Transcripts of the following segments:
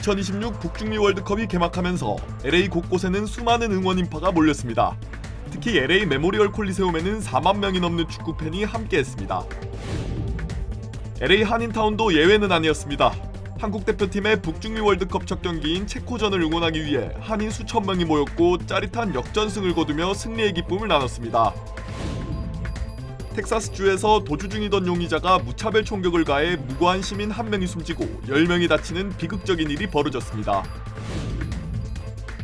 2026 북중미 월드컵이 개막하면서 LA 곳곳에는 수많은 응원 인파가 몰렸습니다. 특히 LA 메모리얼 콜리세움에는 4만 명이 넘는 축구 팬이 함께했습니다. LA 한인타운도 예외는 아니었습니다. 한국 대표팀의 북중미 월드컵 첫 경기인 체코전을 응원하기 위해 한인 수천 명이 모였고 짜릿한 역전승을 거두며 승리의 기쁨을 나눴습니다. 텍사스주에서 도주 중이던 용의자가 무차별 총격을 가해 무고한 시민 1명이 숨지고 10명이 다치는 비극적인 일이 벌어졌습니다.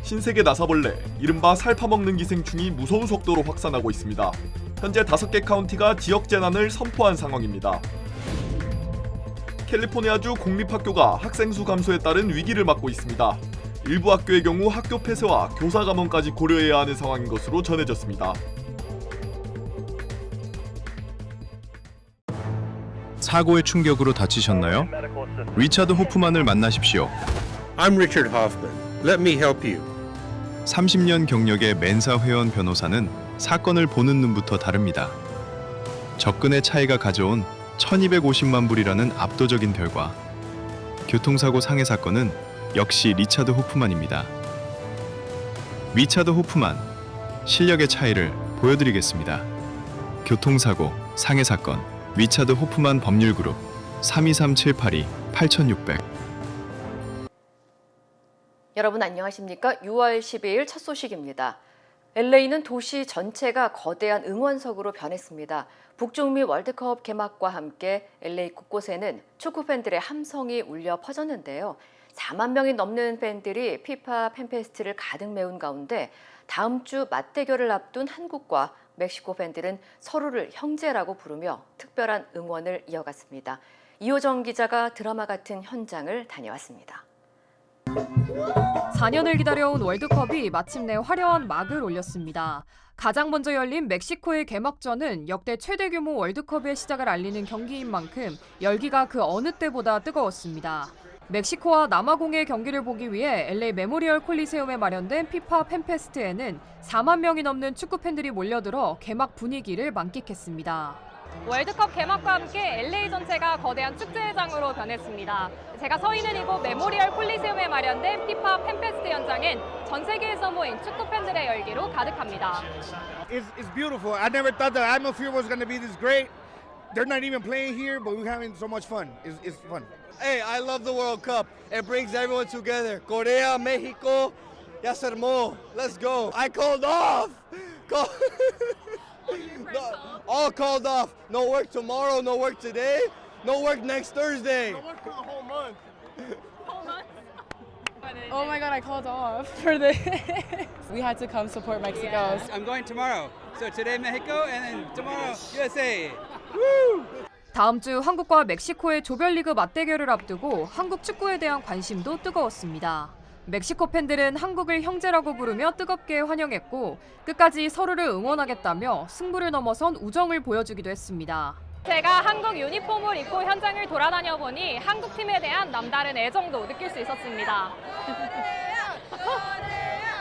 신세계 나사벌레, 이른바 살파먹는 기생충이 무서운 속도로 확산하고 있습니다. 현재 5개 카운티가 지역 재난을 선포한 상황입니다. 캘리포니아주 공립학교가 학생 수 감소에 따른 위기를 맞고 있습니다. 일부 학교의 경우 학교 폐쇄와 교사 감원까지 고려해야 하는 상황인 것으로 전해졌습니다. 사고의 충격으로 다치셨나요? 리차드 호프만을 만나십시오. I'm Richard Hoffman. Let me help you. 30년 경력의 멘사 회원 변호사는 사건을 보는 눈부터 다릅니다. 접근의 차이가 가져온 1250만 불이라는 압도적인 결과. 교통사고 상해 사건은 역시 리차드 호프만입니다. 리차드 호프만, 실력의 차이를 보여드리겠습니다. 교통사고, 상해 사건, 리차드 호프만 법률그룹 323-782-8600. 여러분 안녕하십니까? 6월 12일 첫 소식입니다. LA는 도시 전체가 거대한 응원석으로 변했습니다. 북중미 월드컵 개막과 함께 LA 곳곳에는 축구 팬들의 함성이 울려 퍼졌는데요. 4만 명이 넘는 팬들이 피파 팬페스트를 가득 메운 가운데 다음 주 맞대결을 앞둔 한국과 멕시코 팬들은 서로를 형제라고 부르며 특별한 응원을 이어갔습니다. 이호정 기자가 드라마 같은 현장을 다녀왔습니다. 4년을 기다려온 월드컵이 마침내 화려한 막을 올렸습니다. 가장 먼저 열린 멕시코의 개막전은 역대 최대 규모 월드컵의 시작을 알리는 경기인 만큼 열기가 그 어느 때보다 뜨거웠습니다. 멕시코와 남아공의 경기를 보기 위해 LA 메모리얼 콜리세움에 마련된 피파 팬페스트에는 4만 명이 넘는 축구 팬들이 몰려들어 개막 분위기를 만끽했습니다. 월드컵 개막과 함께 LA 전체가 거대한 축제장으로 변했습니다. 제가 서 있는 이곳 메모리얼 콜리세움에 마련된 피파 팬페스트 현장엔 전 세계에서 모인 축구 팬들의 열기로 가득합니다. It's beautiful. I never thought the atmosphere was going to be this great. They're not even playing here, but we're having so much fun. It's fun. Hey, I love the World Cup. It brings everyone together. Korea, Mexico, ya se armó. Let's go. I called off. All called off. No work tomorrow, no work today, no work next Thursday. No work for the whole month. Oh my God, I called off for this. We had to come support Mexico. I'm going tomorrow. So today Mexico and then tomorrow USA. 다음 주 한국과 멕시코의 조별리그 맞대결을 앞두고 한국 축구에 대한 관심도 뜨거웠습니다. 멕시코 팬들은 한국을 형제라고 부르며 뜨겁게 환영했고 끝까지 서로를 응원하겠다며 승부를 넘어선 우정을 보여주기도 했습니다. 제가 한국 유니폼을 입고 현장을 돌아다녀 보니 한국 팀에 대한 남다른 애정도 느낄 수 있었습니다.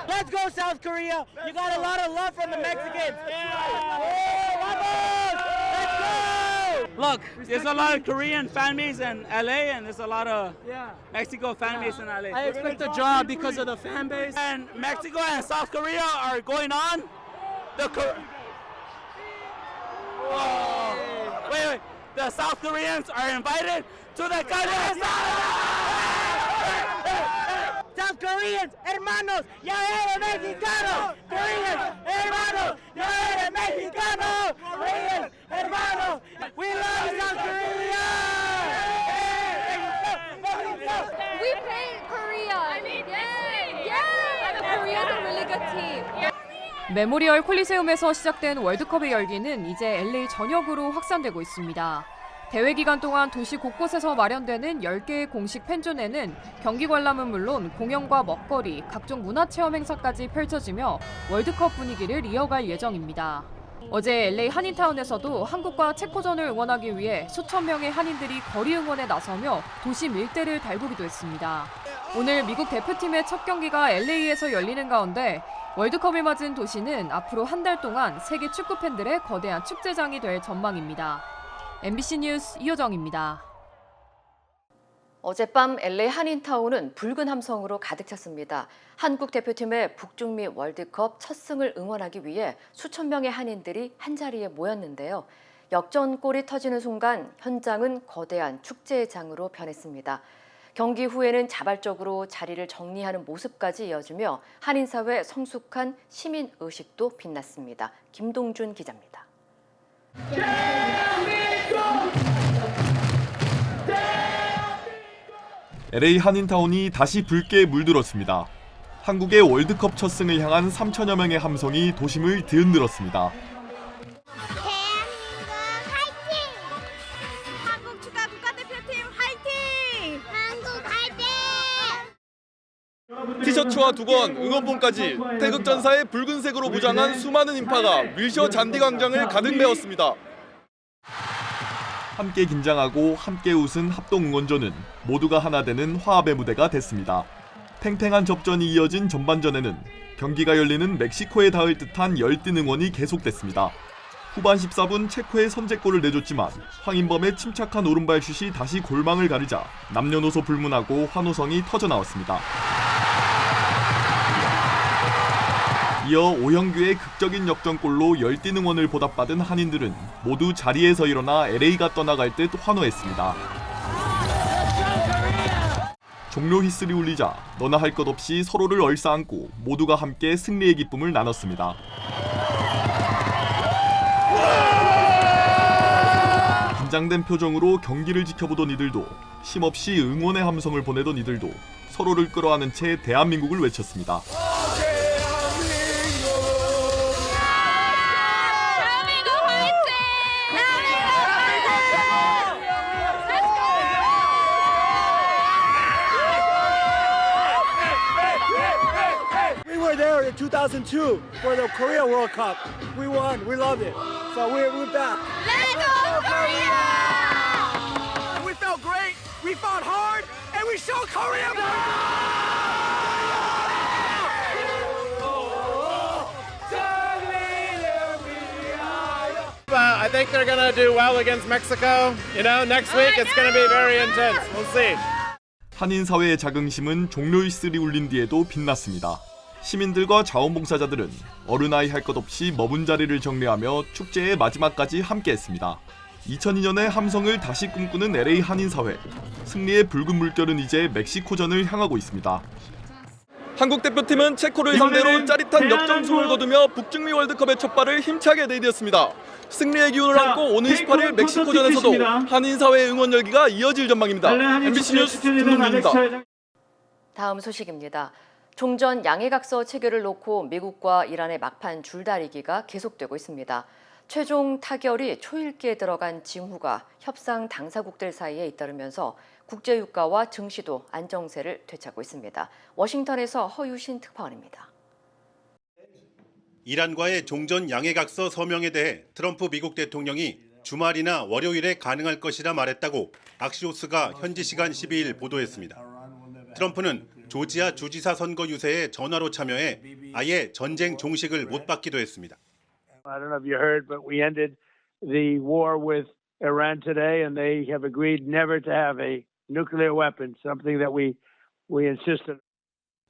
Let's go South Korea. You got a lot of love from the Mexicans. Look, there's a lot of Korean fan base in LA and there's a lot of Mexico fan base in LA. I expect a draw because of the fan base. And Mexico and South Korea are going on. Wait. The South Koreans are invited to the country. South Koreans, hermanos, ya eres mexicano. Koreans, hermanos, ya eres mexicano. Koreans, hermanos, we love South Korea. We play Korea. I mean, Korea is a really good team. 메모리얼 콜리세움에서 시작된 월드컵의 열기는 이제 LA 전역으로 확산되고 있습니다. 대회 기간 동안 도시 곳곳에서 마련되는 10개의 공식 팬존에는 경기 관람은 물론 공연과 먹거리, 각종 문화체험 행사까지 펼쳐지며 월드컵 분위기를 이어갈 예정입니다. 어제 LA 한인타운에서도 한국과 체코전을 응원하기 위해 수천 명의 한인들이 거리 응원에 나서며 도심 일대를 달구기도 했습니다. 오늘 미국 대표팀의 첫 경기가 LA에서 열리는 가운데 월드컵을 맞은 도시는 앞으로 한 달 동안 세계 축구 팬들의 거대한 축제장이 될 전망입니다. MBC 뉴스 이호정입니다. 어젯밤 LA 한인타운은 붉은 함성으로 가득 찼습니다. 한국 대표팀의 북중미 월드컵 첫 승을 응원하기 위해 수천 명의 한인들이 한자리에 모였는데요. 역전골이 터지는 순간 현장은 거대한 축제장으로 변했습니다. 경기 후에는 자발적으로 자리를 정리하는 모습까지 이어지며 한인사회 성숙한 시민의식도 빛났습니다. 김동준 기자입니다. LA 한인타운이 다시 붉게 물들었습니다. 한국의 월드컵 첫 승을 향한 3천여 명의 함성이 도심을 뒤흔들었습니다. 대한민국 화이팅! 한국 축구 국가대표팀 화이팅! 한국 화이팅! 티셔츠와 두건, 응원봉까지 태극전사의 붉은색으로 무장한 수많은 인파가 윌셔 잔디광장을 가득 메웠습니다. 함께 긴장하고 함께 웃은 합동 응원전은 모두가 하나 되는 화합의 무대가 됐습니다. 팽팽한 접전이 이어진 전반전에는 경기가 열리는 멕시코에 닿을 듯한 열띤 응원이 계속됐습니다. 후반 14분 체코의 선제골을 내줬지만 황인범의 침착한 오른발 슛이 다시 골망을 가르자 남녀노소 불문하고 환호성이 터져나왔습니다. 이어 오형규의 극적인 역전골로 열띤 응원을 보답받은 한인들은 모두 자리에서 일어나 LA가 떠나갈 듯 환호했습니다. 종료 휘슬이 울리자 너나 할 것 없이 서로를 얼싸안고 모두가 함께 승리의 기쁨을 나눴습니다. 긴장된 표정으로 경기를 지켜보던 이들도 쉼없이 응원의 함성을 보내던 이들도 서로를 끌어안은 채 대한민국을 외쳤습니다. We were there in 2002 for the Korea World Cup. We won. We loved it. So we're back. Let's go Korea! We felt great. We fought hard, and we showed Korea. I think they're going to do well against Mexico. You know, next week it's going to be very intense. We'll see. 한인 사회의 자긍심은 종료 휘슬이 울린 뒤에도 빛났습니다. 시민들과 자원봉사자들은 어른아이 할 것 없이 머문 자리를 정리하며 축제의 마지막까지 함께했습니다. 2002년의 함성을 다시 꿈꾸는 LA 한인 사회. 승리의 붉은 물결은 이제 멕시코전을 향하고 있습니다. 한국 대표팀은 체코를 상대로 짜릿한 역전승을 거두며 북중미 월드컵의 첫 발을 힘차게 내디뎠습니다. 승리의 기운을 안고 오는 18일 멕시코전에서도 한인 사회의 응원 열기가 이어질 전망입니다. MBC 뉴스 김동준입니다. 다음 소식입니다. 종전 양해각서 체결을 놓고 미국과 이란의 막판 줄다리기가 계속되고 있습니다. 최종 타결이 초읽기에 들어간 징후가 협상 당사국들 사이에 잇따르면서 국제유가와 증시도 안정세를 되찾고 있습니다. 워싱턴에서 허유신 특파원입니다. 이란과의 종전 양해각서 서명에 대해 트럼프 미국 대통령이 주말이나 월요일에 가능할 것이라 말했다고 악시오스가 현지 시간 12일 보도했습니다. 트럼프는 조지아 주지사 선거 유세에 전화로 참여해 아예 전쟁 종식을 못 받기도 했습니다. I don't know if you heard, but we ended the war with Iran today, and they have agreed never to have a nuclear weapon, something that we insisted.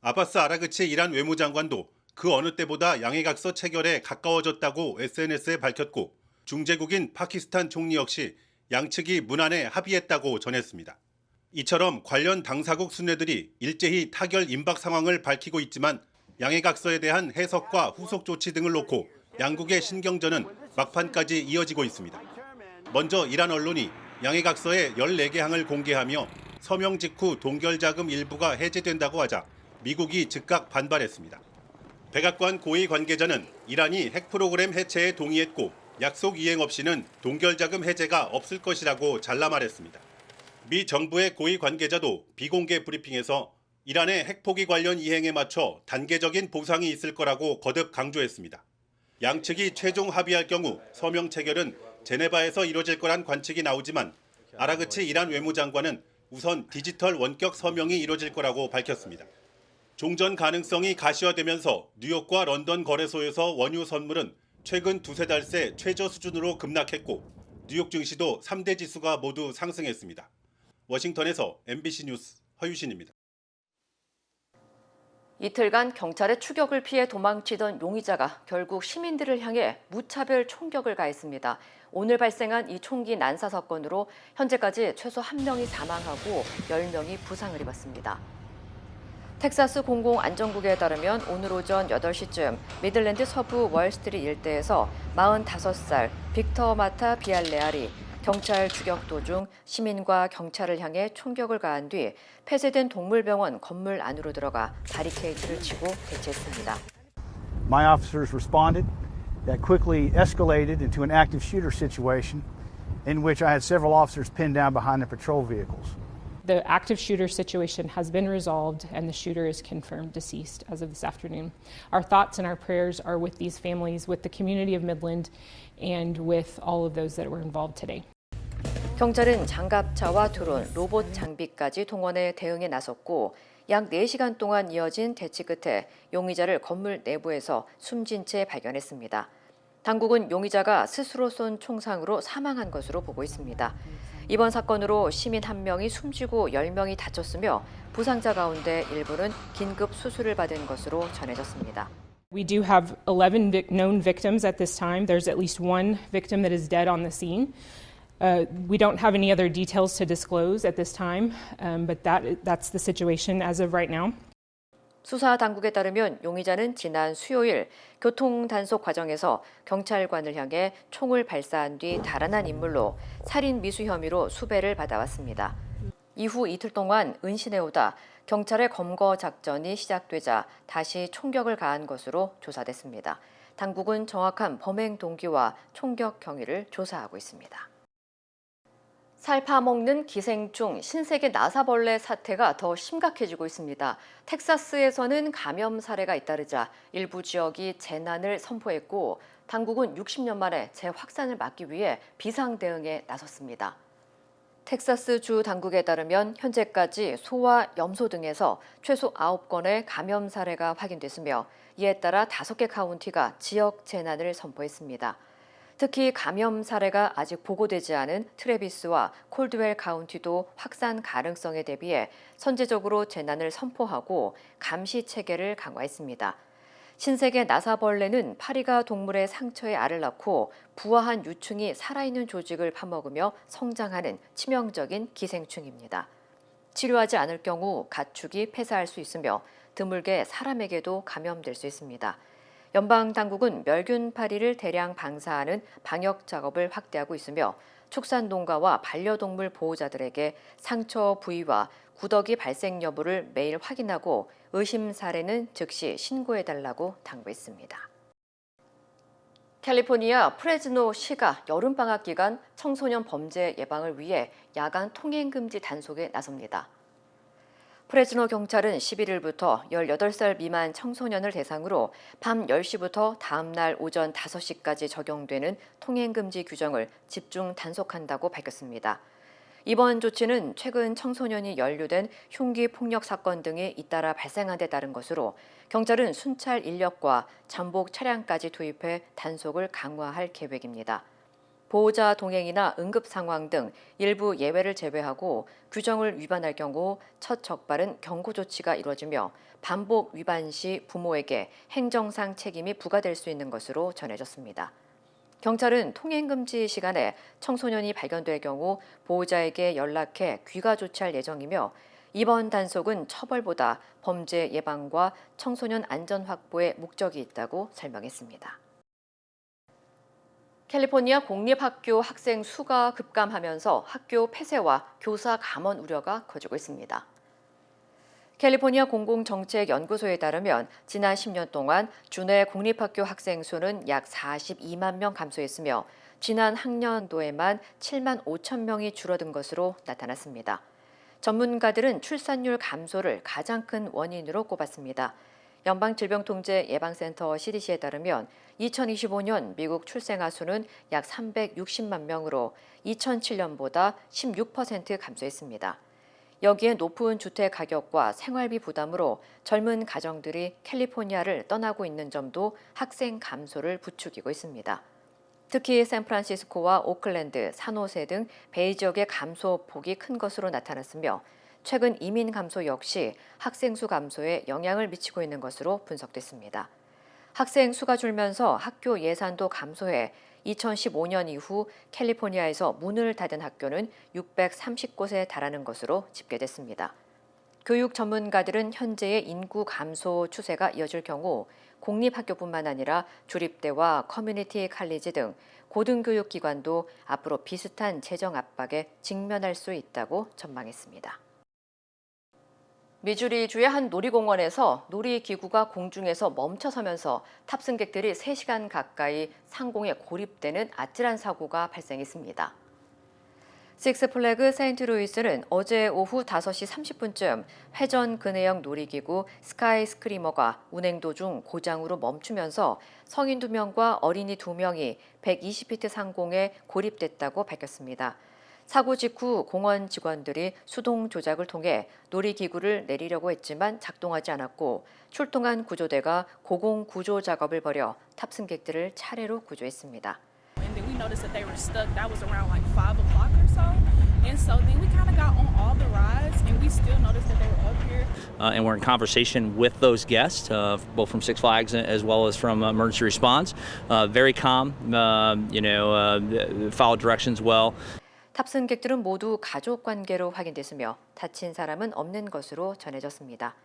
아바스 아라그치 이란 외무장관도 그 어느 때보다 양해각서 체결에 가까워졌다고 SNS에 밝혔고 중재국인 파키스탄 총리 역시 양측이 문안에 합의했다고 전했습니다. 이처럼 관련 당사국 순례들이 일제히 타결 임박 상황을 밝히고 있지만 양해각서에 대한 해석과 후속 조치 등을 놓고 양국의 신경전은 막판까지 이어지고 있습니다. 먼저 이란 언론이 양해각서의 14개 항을 공개하며 서명 직후 동결자금 일부가 해제된다고 하자 미국이 즉각 반발했습니다. 백악관 고위 관계자는 이란이 핵 프로그램 해체에 동의했고 약속 이행 없이는 동결자금 해제가 없을 것이라고 잘라 말했습니다. 미 정부의 고위 관계자도 비공개 브리핑에서 이란의 핵 포기 관련 이행에 맞춰 단계적인 보상이 있을 거라고 거듭 강조했습니다. 양측이 최종 합의할 경우 서명 체결은 제네바에서 이뤄질 거란 관측이 나오지만 아라그치 이란 외무장관은 우선 디지털 원격 서명이 이뤄질 거라고 밝혔습니다. 종전 가능성이 가시화되면서 뉴욕과 런던 거래소에서 원유 선물은 최근 두세 달 새 최저 수준으로 급락했고 뉴욕 증시도 3대 지수가 모두 상승했습니다. 워싱턴에서 MBC 뉴스 허유신입니다. 이틀간 경찰의 추격을 피해 도망치던 용의자가 결국 시민들을 향해 무차별 총격을 가했습니다. 오늘 발생한 이 총기 난사 사건으로 현재까지 최소 1명이 사망하고 10명이 부상을 입었습니다. 텍사스 공공안전국에 따르면 오늘 오전 8시쯤 미들랜드 서부 월스트리트 일대에서 45살 빅터 마타 비알레알이 경찰 추격 도중 시민과 경찰을 향해 총격을 가한 뒤 폐쇄된 동물병원 건물 안으로 들어가 바리케이드를 치고 대치했습니다. My officers responded. That quickly escalated into an active shooter situation in which I had several officers pinned down behind the patrol vehicles. The active shooter situation has been resolved and the shooter is confirmed deceased as of this afternoon. Our thoughts and our prayers are with these families, with the community of Midland, and with all of those that were involved today. 경찰은 장갑차와 드론, 로봇 장비까지 동원해 대응에 나섰고 약 4시간 동안 이어진 대치 끝에 용의자를 건물 내부에서 숨진 채 발견했습니다. 당국은 용의자가 스스로 쏜 총상으로 사망한 것으로 보고 있습니다. 이번 사건으로 시민 1명이 숨지고 10명이 다쳤으며 부상자 가운데 일부는 긴급 수술을 받은 것으로 전해졌습니다. We do have 11 known victims at this time. There's at least one victim that is dead on the scene. We don't have any other details to disclose at this time, but that's the situation as of right now. 수사 당국에 따르면 용의자는 지난 수요일 교통 단속 과정에서 경찰관을 향해 총을 발사한 뒤 달아난 인물로 살인 미수 혐의로 수배를 받아왔습니다. 이후 이틀 동안 은신해오다 경찰의 검거 작전이 시작되자 다시 총격을 가한 것으로 조사됐습니다. 당국은 정확한 범행 동기와 총격 경위를 조사하고 있습니다. 살 파먹는 기생충 신세계 나사벌레 사태가 더 심각해지고 있습니다. 텍사스에서는 감염 사례가 잇따르자 일부 지역이 재난을 선포했고 당국은 60년 만에 재확산을 막기 위해 비상 대응에 나섰습니다. 텍사스 주 당국에 따르면 현재까지 소와 염소 등에서 최소 9건의 감염 사례가 확인됐으며 이에 따라 5개 카운티가 지역 재난을 선포했습니다. 특히 감염 사례가 아직 보고되지 않은 트래비스와 콜드웰 카운티도 확산 가능성에 대비해 선제적으로 재난을 선포하고 감시 체계를 강화했습니다. 신세계 나사벌레는 파리가 동물의 상처에 알을 낳고 부화한 유충이 살아있는 조직을 파먹으며 성장하는 치명적인 기생충입니다. 치료하지 않을 경우 가축이 폐사할 수 있으며 드물게 사람에게도 감염될 수 있습니다. 연방 당국은 멸균 파리를 대량 방사하는 방역 작업을 확대하고 있으며 축산 농가와 반려동물 보호자들에게 상처 부위와 구더기 발생 여부를 매일 확인하고 의심 사례는 즉시 신고해달라고 당부했습니다. 캘리포니아 프레즈노 시가 여름방학 기간 청소년 범죄 예방을 위해 야간 통행 금지 단속에 나섭니다. 프레즈노 경찰은 11일부터 18살 미만 청소년을 대상으로 밤 10시부터 다음 날 오전 5시까지 적용되는 통행금지 규정을 집중 단속한다고 밝혔습니다. 이번 조치는 최근 청소년이 연루된 흉기 폭력 사건 등이 잇따라 발생한 데 따른 것으로 경찰은 순찰 인력과 잠복 차량까지 투입해 단속을 강화할 계획입니다. 보호자 동행이나 응급 상황 등 일부 예외를 제외하고 규정을 위반할 경우 첫 적발은 경고 조치가 이루어지며 반복 위반 시 부모에게 행정상 책임이 부과될 수 있는 것으로 전해졌습니다. 경찰은 통행금지 시간에 청소년이 발견될 경우 보호자에게 연락해 귀가 조치할 예정이며 이번 단속은 처벌보다 범죄 예방과 청소년 안전 확보에 목적이 있다고 설명했습니다. 캘리포니아 공립학교 학생 수가 급감하면서 학교 폐쇄와 교사 감원 우려가 커지고 있습니다. 캘리포니아 공공정책연구소에 따르면 지난 10년 동안 주내 공립학교 학생 수는 약 42만 명 감소했으며 지난 학년도에만 7만 5천 명이 줄어든 것으로 나타났습니다. 전문가들은 출산율 감소를 가장 큰 원인으로 꼽았습니다. 연방질병통제예방센터 CDC에 따르면 2025년 미국 출생아 수는 약 360만 명으로 2007년보다 16% 감소했습니다. 여기에 높은 주택 가격과 생활비 부담으로 젊은 가정들이 캘리포니아를 떠나고 있는 점도 학생 감소를 부추기고 있습니다. 특히 샌프란시스코와 오클랜드, 산호세 등 베이 지역의 감소폭이 큰 것으로 나타났으며 최근 이민 감소 역시 학생 수 감소에 영향을 미치고 있는 것으로 분석됐습니다. 학생 수가 줄면서 학교 예산도 감소해 2015년 이후 캘리포니아에서 문을 닫은 학교는 630곳에 달하는 것으로 집계됐습니다. 교육 전문가들은 현재의 인구 감소 추세가 이어질 경우 공립학교뿐만 아니라 주립대와 커뮤니티 칼리지 등 고등교육기관도 앞으로 비슷한 재정 압박에 직면할 수 있다고 전망했습니다. 미주리주의 한 놀이공원에서 놀이기구가 공중에서 멈춰서면서 탑승객들이 3시간 가까이 상공에 고립되는 아찔한 사고가 발생했습니다. 식스플래그 세인트루이스는 어제 오후 5시 30분쯤 회전 근해형 놀이기구 스카이 스크리머가 운행 도중 고장으로 멈추면서 성인 2명과 어린이 2명이 120피트 상공에 고립됐다고 밝혔습니다. 사고 직후 공원 직원들이 수동 조작을 통해 놀이기구를 내리려고 했지만 작동하지 않았고 출동한 구조대가 고공 구조 작업을 벌여 탑승객들을 차례로 구조했습니다. And then we noticed that they were stuck. That was around like 5 o'clock or so. And so then we kind of got on all the rides and we still noticed that they were up here. And we're in conversation with those guests, both from Six Flags as well as from emergency response. Very calm, followed directions well. 탑승객들은 모두 가족 관계로 확인됐으며 다친 사람은 없는 것으로 전해졌습니다.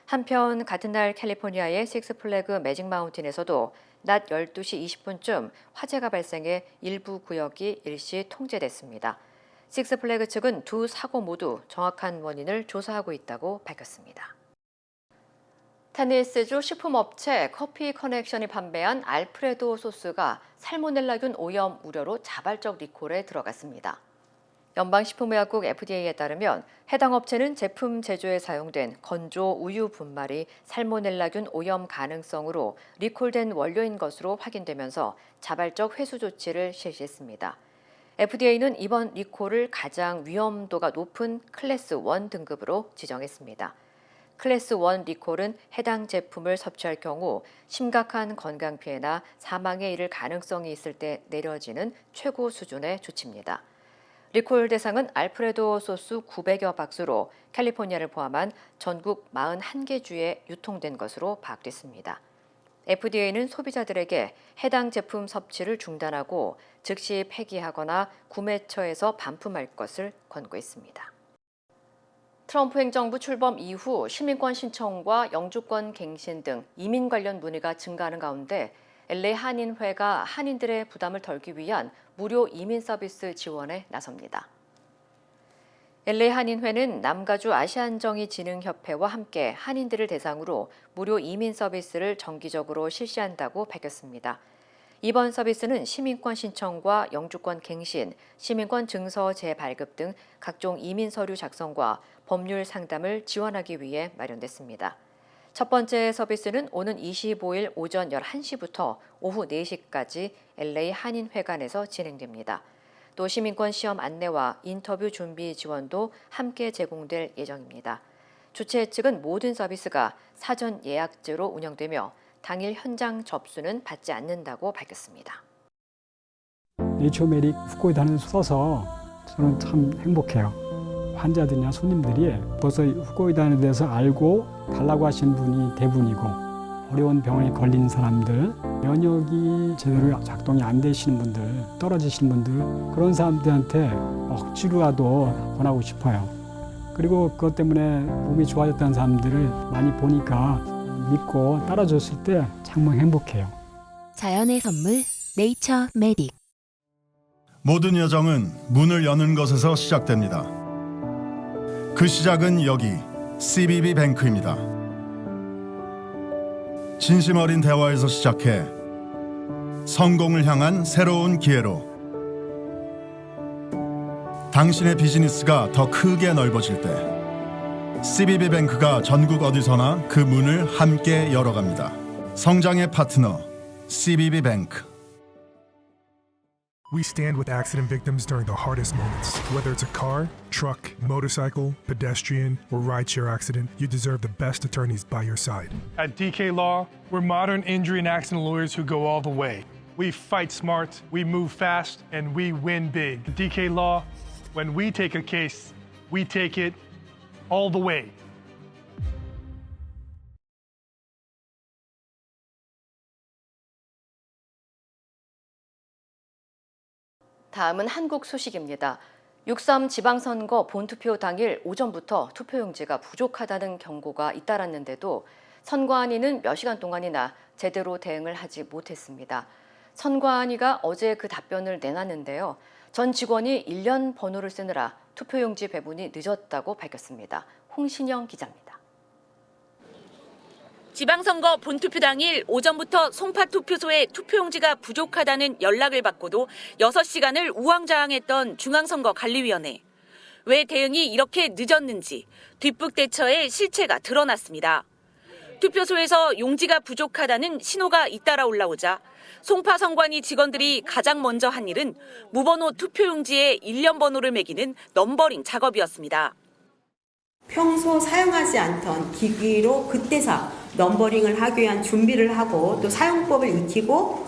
한편 같은 날 캘리포니아의 식스플래그 매직 마운틴에서도 낮 12시 20분쯤 화재가 발생해 일부 구역이 일시 통제됐습니다. 식스플래그 측은 두 사고 모두 정확한 원인을 조사하고 있다고 밝혔습니다. 테네시주 식품업체 커피 커넥션이 판매한 알프레도 소스가 살모넬라균 오염 우려로 자발적 리콜에 들어갔습니다. 연방식품의약국 FDA에 따르면 해당 업체는 제품 제조에 사용된 건조 우유 분말이 살모넬라균 오염 가능성으로 리콜된 원료인 것으로 확인되면서 자발적 회수 조치를 실시했습니다. FDA는 이번 리콜을 가장 위험도가 높은 클래스 1 등급으로 지정했습니다. 클래스 1 리콜은 해당 제품을 섭취할 경우 심각한 건강 피해나 사망에 이를 가능성이 있을 때 내려지는 최고 수준의 조치입니다. 리콜 대상은 알프레도 소스 900여 박스로 캘리포니아를 포함한 전국 41개 주에 유통된 것으로 파악됐습니다. FDA는 소비자들에게 해당 제품 섭취를 중단하고 즉시 폐기하거나 구매처에서 반품할 것을 권고했습니다. 트럼프 행정부 출범 이후 시민권 신청과 영주권 갱신 등 이민 관련 문의가 증가하는 가운데 LA 한인회가 한인들의 부담을 덜기 위한 무료 이민 서비스 지원에 나섭니다. LA 한인회는 남가주 아시안정의진흥협회와 함께 한인들을 대상으로 무료 이민 서비스를 정기적으로 실시한다고 밝혔습니다. 이번 서비스는 시민권 신청과 영주권 갱신, 시민권 증서 재발급 등 각종 이민 서류 작성과 법률 상담을 지원하기 위해 마련됐습니다. 첫 번째 서비스는 오는 25일 오전 11시부터 오후 4시까지 LA 한인회관에서 진행됩니다. 또 시민권 시험 안내와 인터뷰 준비 지원도 함께 제공될 예정입니다. 주최 측은 모든 서비스가 사전 예약제로 운영되며 당일 현장 접수는 받지 않는다고 밝혔습니다. 네이처메딕 후코이단을 써서 저는 참 행복해요. 환자들이나 손님들이 벌써 후코이단에 대해서 알고 달라고 하시는 분이 대부분이고 어려운 병에 걸린 사람들, 면역이 제대로 작동이 안 되시는 분들, 떨어지시는 분들 그런 사람들한테 억지로라도 권하고 싶어요. 그리고 그것 때문에 몸이 좋아졌다는 사람들을 많이 보니까 믿고 따라줬을 때 정말 행복해요. 자연의 선물 네이처메딕. 모든 여정은 문을 여는 것에서 시작됩니다. 그 시작은 여기 CBB 뱅크입니다. 진심 어린 대화에서 시작해 성공을 향한 새로운 기회로 당신의 비즈니스가 더 크게 넓어질 때 CBB 뱅크가 전국 어디서나 그 문을 함께 열어갑니다. 성장의 파트너 CBB 뱅크. We stand with accident victims during the hardest moments. Whether it's a car, truck, motorcycle, pedestrian, or rideshare accident, you deserve the best attorneys by your side. At DK Law, we're modern injury and accident lawyers who go all the way. We fight smart, we move fast, and we win big. DK Law, when we take a case, we take it all the way. 다음은 한국 소식입니다. 6.3 지방선거 본투표 당일 오전부터 투표용지가 부족하다는 경고가 잇따랐는데도 선관위는 몇 시간 동안이나 제대로 대응을 하지 못했습니다. 선관위가 어제 그 답변을 내놨는데요. 전 직원이 1년 번호를 쓰느라 투표용지 배분이 늦었다고 밝혔습니다. 홍신영 기자입니다. 지방선거 본투표 당일 오전부터 송파 투표소에 투표용지가 부족하다는 연락을 받고도 6시간을 우왕좌왕했던 중앙선거관리위원회. 왜 대응이 이렇게 늦었는지 뒷북대처의 실체가 드러났습니다. 투표소에서 용지가 부족하다는 신호가 잇따라 올라오자 송파 선관위 직원들이 가장 먼저 한 일은 무번호 투표용지에 1년 번호를 매기는 넘버링 작업이었습니다. 평소 사용하지 않던 기기로 그때서 넘버링을 하기 위한 준비를 하고 또 사용법을 익히고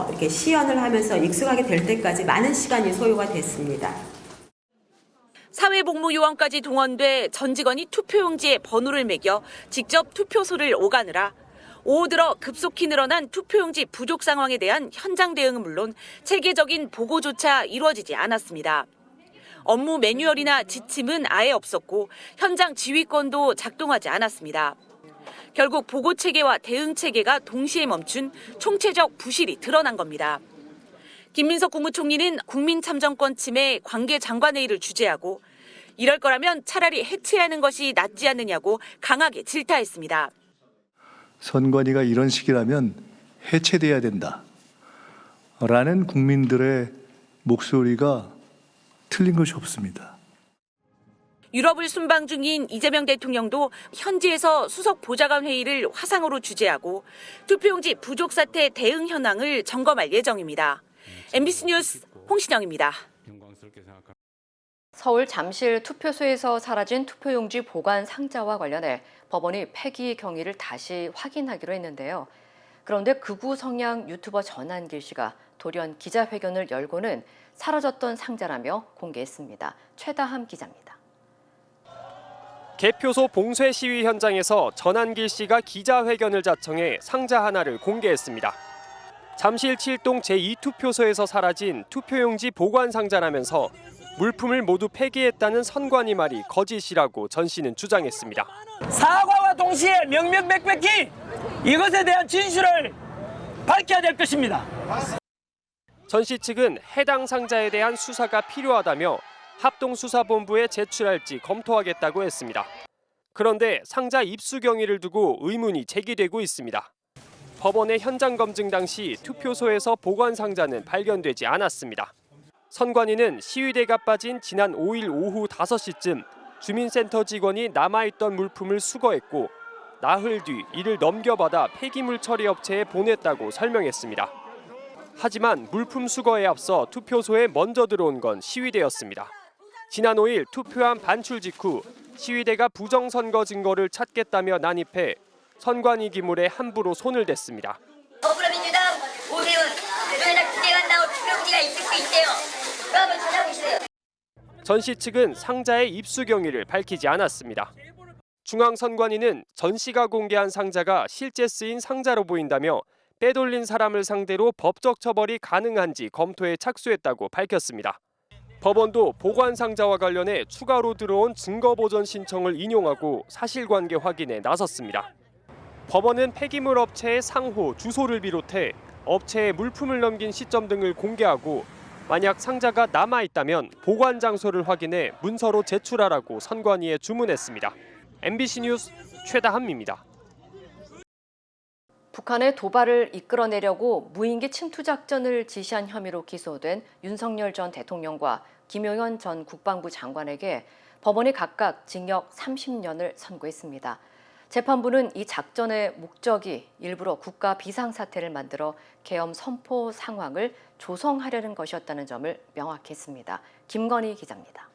이렇게 시연을 하면서 익숙하게 될 때까지 많은 시간이 소요가 됐습니다. 사회복무요원까지 동원돼 전 직원이 투표용지에 번호를 매겨 직접 투표소를 오가느라 오후 들어 급속히 늘어난 투표용지 부족 상황에 대한 현장 대응은 물론 체계적인 보고조차 이루어지지 않았습니다. 업무 매뉴얼이나 지침은 아예 없었고 현장 지휘권도 작동하지 않았습니다. 결국 보고 체계와 대응 체계가 동시에 멈춘 총체적 부실이 드러난 겁니다. 김민석 국무총리는 국민참정권 침해 관계장관회의를 주재하고 이럴 거라면 차라리 해체하는 것이 낫지 않느냐고 강하게 질타했습니다. 선관위가 이런 식이라면 해체돼야 된다라는 국민들의 목소리가 틀린 것이 없습니다. 유럽을 순방 중인 이재명 대통령도 현지에서 수석 보좌관 회의를 화상으로 주재하고 투표용지 부족 사태 대응 현황을 점검할 예정입니다. MBC 뉴스 홍신영입니다. 서울 잠실 투표소에서 사라진 투표용지 보관 상자와 관련해 법원이 폐기 경위를 다시 확인하기로 했는데요. 그런데 극우 성향 유튜버 전한길 씨가 돌연 기자회견을 열고는 사라졌던 상자라며 공개했습니다. 최다함 기자입니다. 개표소 봉쇄 시위 현장에서 전한길 씨가 기자회견을 자청해 상자 하나를 공개했습니다. 잠실 7동 제2투표소에서 사라진 투표용지 보관 상자라면서 물품을 모두 폐기했다는 선관위 말이 거짓이라고 전 씨는 주장했습니다. 사과와 동시에 명명백백히 이것에 대한 진실을 밝혀야 될 것입니다. 전 씨 측은 해당 상자에 대한 수사가 필요하다며 합동수사본부에 제출할지 검토하겠다고 했습니다. 그런데 상자 입수 경위를 두고 의문이 제기되고 있습니다. 법원의 현장 검증 당시 투표소에서 보관 상자는 발견되지 않았습니다. 선관위는 시위대가 빠진 지난 5일 오후 5시쯤 주민센터 직원이 남아있던 물품을 수거했고 나흘 뒤 이를 넘겨받아 폐기물 처리 업체에 보냈다고 설명했습니다. 하지만 물품 수거에 앞서 투표소에 먼저 들어온 건 시위대였습니다. 지난 5일 투표함 반출 직후 시위대가 부정선거 증거를 찾겠다며 난입해 선관위 기물에 함부로 손을 댔습니다. 더불어민주당 오세훈 그러나 기대간다고 투표용지가 있을 수 있대요. 그거 한번 찾아보시세요. 전 씨 측은 상자의 입수 경위를 밝히지 않았습니다. 중앙선관위는 전 씨가 공개한 상자가 실제 쓰인 상자로 보인다며 빼돌린 사람을 상대로 법적 처벌이 가능한지 검토에 착수했다고 밝혔습니다. 법원도 보관 상자와 관련해 추가로 들어온 증거 보전 신청을 인용하고 사실관계 확인에 나섰습니다. 법원은 폐기물 업체의 상호, 주소를 비롯해 업체에 물품을 넘긴 시점 등을 공개하고 만약 상자가 남아있다면 보관 장소를 확인해 문서로 제출하라고 선관위에 주문했습니다. MBC 뉴스 최다함입니다. 북한의 도발을 이끌어내려고 무인기 침투 작전을 지시한 혐의로 기소된 윤석열 전 대통령과 김용현 전 국방부 장관에게 법원이 각각 징역 30년을 선고했습니다. 재판부는 이 작전의 목적이 일부러 국가 비상사태를 만들어 계엄 선포 상황을 조성하려는 것이었다는 점을 명확히 했습니다. 김건희 기자입니다.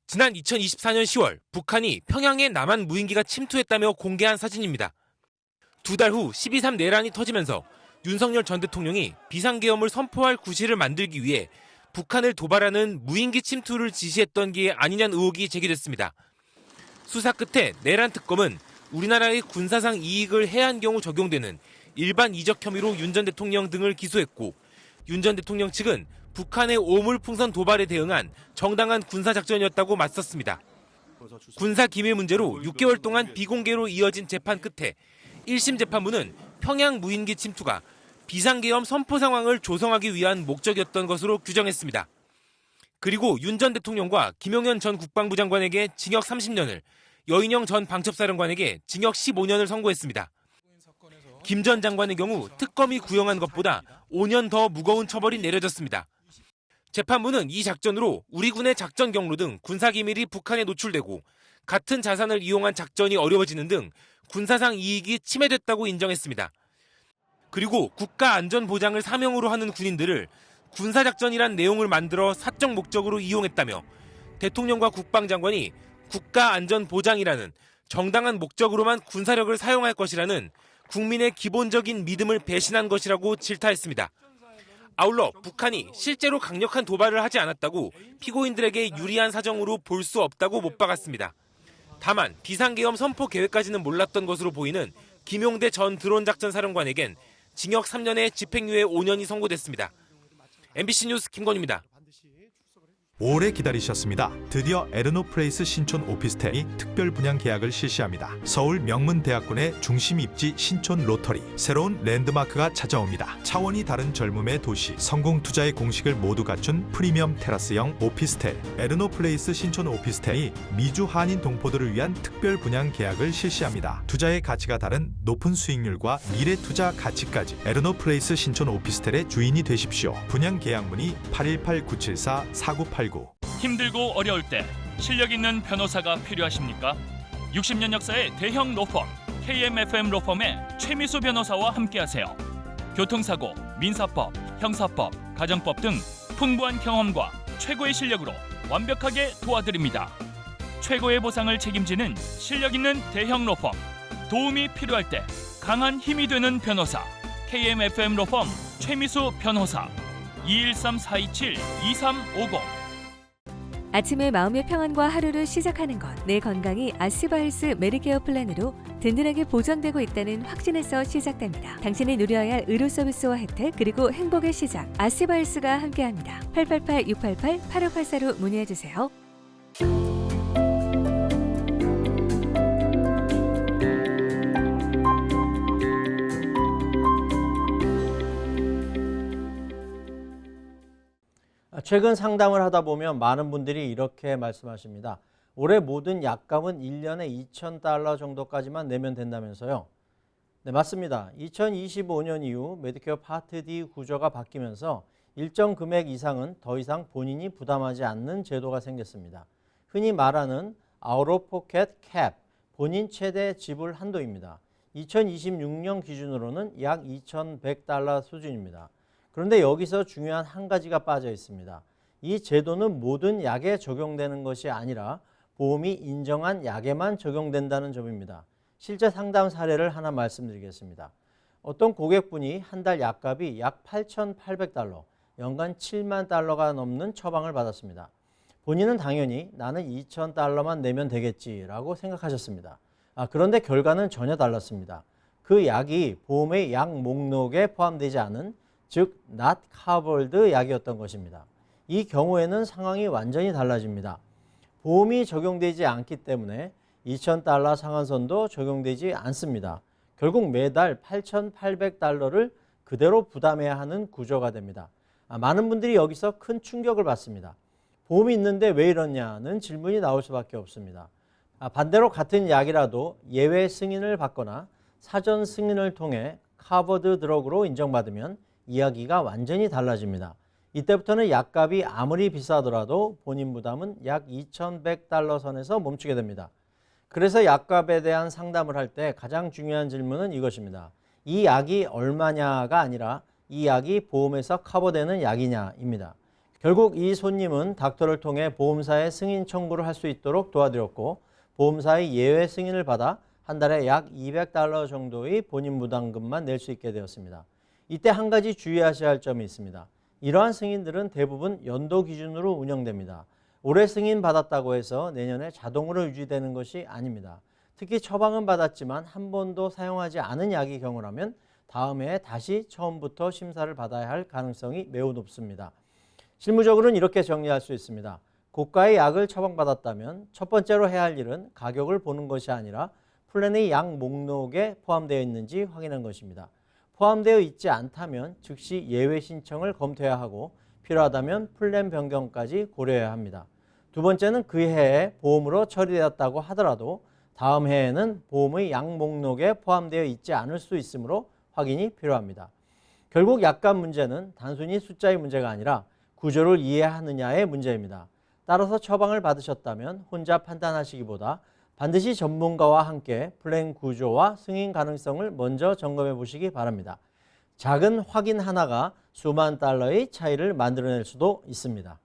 지난 2024년 10월 북한이 평양에 남한 무인기가 침투했다며 공개한 사진입니다. 2달 후 12.3 내란이 터지면서 윤석열 전 대통령이 비상계엄을 선포할 구실을 만들기 위해 북한을 도발하는 무인기 침투를 지시했던 게 아니냐는 의혹이 제기됐습니다. 수사 끝에 내란 특검은 우리나라의 군사상 이익을 해한 경우 적용되는 일반 이적 혐의로 윤 전 대통령 등을 기소했고, 윤 전 대통령 측은 북한의 오물풍선 도발에 대응한 정당한 군사작전이었다고 맞섰습니다. 군사기밀 문제로 6개월 동안 비공개로 이어진 재판 끝에 1심 재판부는 평양 무인기 침투가 비상계엄 선포 상황을 조성하기 위한 목적이었던 것으로 규정했습니다. 그리고 윤 전 대통령과 김용현 전 국방부 장관에게 징역 30년을, 여인영 전 방첩사령관에게 징역 15년을 선고했습니다. 김 전 장관의 경우 특검이 구형한 것보다 5년 더 무거운 처벌이 내려졌습니다. 재판부는 이 작전으로 우리 군의 작전 경로 등 군사기밀이 북한에 노출되고 같은 자산을 이용한 작전이 어려워지는 등 군사상 이익이 침해됐다고 인정했습니다. 그리고 국가안전보장을 사명으로 하는 군인들을 군사작전이란 내용을 만들어 사적 목적으로 이용했다며 대통령과 국방장관이 국가안전보장이라는 정당한 목적으로만 군사력을 사용할 것이라는 국민의 기본적인 믿음을 배신한 것이라고 질타했습니다. 아울러 북한이 실제로 강력한 도발을 하지 않았다고 피고인들에게 유리한 사정으로 볼 수 없다고 못 박았습니다. 다만 비상계엄 선포 계획까지는 몰랐던 것으로 보이는 김용대 전 드론작전 사령관에겐 징역 3년에 집행유예 5년이 선고됐습니다. MBC 뉴스 김건희입니다. 오래 기다리셨습니다. 드디어 에르노플레이스 신촌 오피스텔이 특별 분양 계약을 실시합니다. 서울 명문대학군의 중심 입지 신촌 로터리, 새로운 랜드마크가 찾아옵니다. 차원이 다른 젊음의 도시, 성공 투자의 공식을 모두 갖춘 프리미엄 테라스형 오피스텔, 에르노플레이스 신촌 오피스텔이 미주 한인 동포들을 위한 특별 분양 계약을 실시합니다. 투자의 가치가 다른 높은 수익률과 미래 투자 가치까지 에르노플레이스 신촌 오피스텔의 주인이 되십시오. 분양 계약 문의 818-974-4989. 힘들고 어려울 때 실력 있는 변호사가 필요하십니까? 60년 역사의 대형 로펌 KMFM 로펌의 최미수 변호사와 함께하세요. 교통사고, 민사법, 형사법, 가정법 등 풍부한 경험과 최고의 실력으로 완벽하게 도와드립니다. 최고의 보상을 책임지는 실력 있는 대형 로펌, 도움이 필요할 때 강한 힘이 되는 변호사 KMFM 로펌 최미수 변호사 213-427-2350. 아침에 마음의 평안과 하루를 시작하는 것, 내 건강이 아스바헬스 메디케어 플랜으로 든든하게 보장되고 있다는 확신에서 시작됩니다. 당신이 누려야 할 의료 서비스와 혜택, 그리고 행복의 시작, 아스바헬스가 함께합니다. 888-688-8584로 문의해주세요. 최근 상담을 하다 보면 많은 분들이 이렇게 말씀하십니다. 올해 모든 약값은 1년에 $2,000 정도까지만 내면 된다면서요. 네, 맞습니다. 2025년 이후 메디케어 파트 D 구조가 바뀌면서 일정 금액 이상은 더 이상 본인이 부담하지 않는 제도가 생겼습니다. 흔히 말하는 out of pocket cap, 본인 최대 지불 한도입니다. 2026년 기준으로는 약 $2,100 수준입니다. 그런데 여기서 중요한 한 가지가 빠져 있습니다. 이 제도는 모든 약에 적용되는 것이 아니라 보험이 인정한 약에만 적용된다는 점입니다. 실제 상담 사례를 하나 말씀드리겠습니다. 어떤 고객분이 한 달 약값이 약 $8,800, 연간 $70,000가 넘는 처방을 받았습니다. 본인은 당연히 나는 $2,000만 내면 되겠지라고 생각하셨습니다. 그런데 결과는 전혀 달랐습니다. 그 약이 보험의 약 목록에 포함되지 않은, 즉 not covered 약이었던 것입니다. 이 경우에는 상황이 완전히 달라집니다. 보험이 적용되지 않기 때문에 $2,000 상한선도 적용되지 않습니다. 결국 매달 $8,800를 그대로 부담해야 하는 구조가 됩니다. 많은 분들이 여기서 큰 충격을 받습니다. 보험이 있는데 왜 이러냐는 질문이 나올 수밖에 없습니다. 반대로 같은 약이라도 예외 승인을 받거나 사전 승인을 통해 커버드 드럭으로 인정받으면 이야기가 완전히 달라집니다. 이때부터는 약값이 아무리 비싸더라도 본인 부담은 약 $2,100 선에서 멈추게 됩니다. 그래서 약값에 대한 상담을 할 때 가장 중요한 질문은 이것입니다. 이 약이 얼마냐가 아니라 이 약이 보험에서 커버되는 약이냐입니다. 결국 이 손님은 닥터를 통해 보험사에 승인 청구를 할 수 있도록 도와드렸고, 보험사의 예외 승인을 받아 한 달에 약 $200 정도의 본인 부담금만 낼 수 있게 되었습니다. 이때 한 가지 주의하셔야 할 점이 있습니다. 이러한 승인들은 대부분 연도 기준으로 운영됩니다. 올해 승인 받았다고 해서 내년에 자동으로 유지되는 것이 아닙니다. 특히 처방은 받았지만 한 번도 사용하지 않은 약의 경우라면 다음 해에 다시 처음부터 심사를 받아야 할 가능성이 매우 높습니다. 실무적으로는 이렇게 정리할 수 있습니다. 고가의 약을 처방받았다면 첫 번째로 해야 할 일은 가격을 보는 것이 아니라 플랜의 약 목록에 포함되어 있는지 확인하는 것입니다. 포함되어 있지 않다면 즉시 예외 신청을 검토해야 하고 필요하다면 플랜 변경까지 고려해야 합니다. 두 번째는 그 해에 보험으로 처리되었다고 하더라도 다음 해에는 보험의 약 목록에 포함되어 있지 않을 수 있으므로 확인이 필요합니다. 결국 약관 문제는 단순히 숫자의 문제가 아니라 구조를 이해하느냐의 문제입니다. 따라서 처방을 받으셨다면 혼자 판단하시기보다 반드시 전문가와 함께 플랜 구조와 승인 가능성을 먼저 점검해 보시기 바랍니다. 작은 확인 하나가 수만 달러의 차이를 만들어낼 수도 있습니다.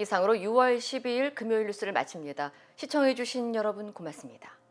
이상으로 6월 12일 금요일 뉴스를 마칩니다. 시청해주신 여러분 고맙습니다.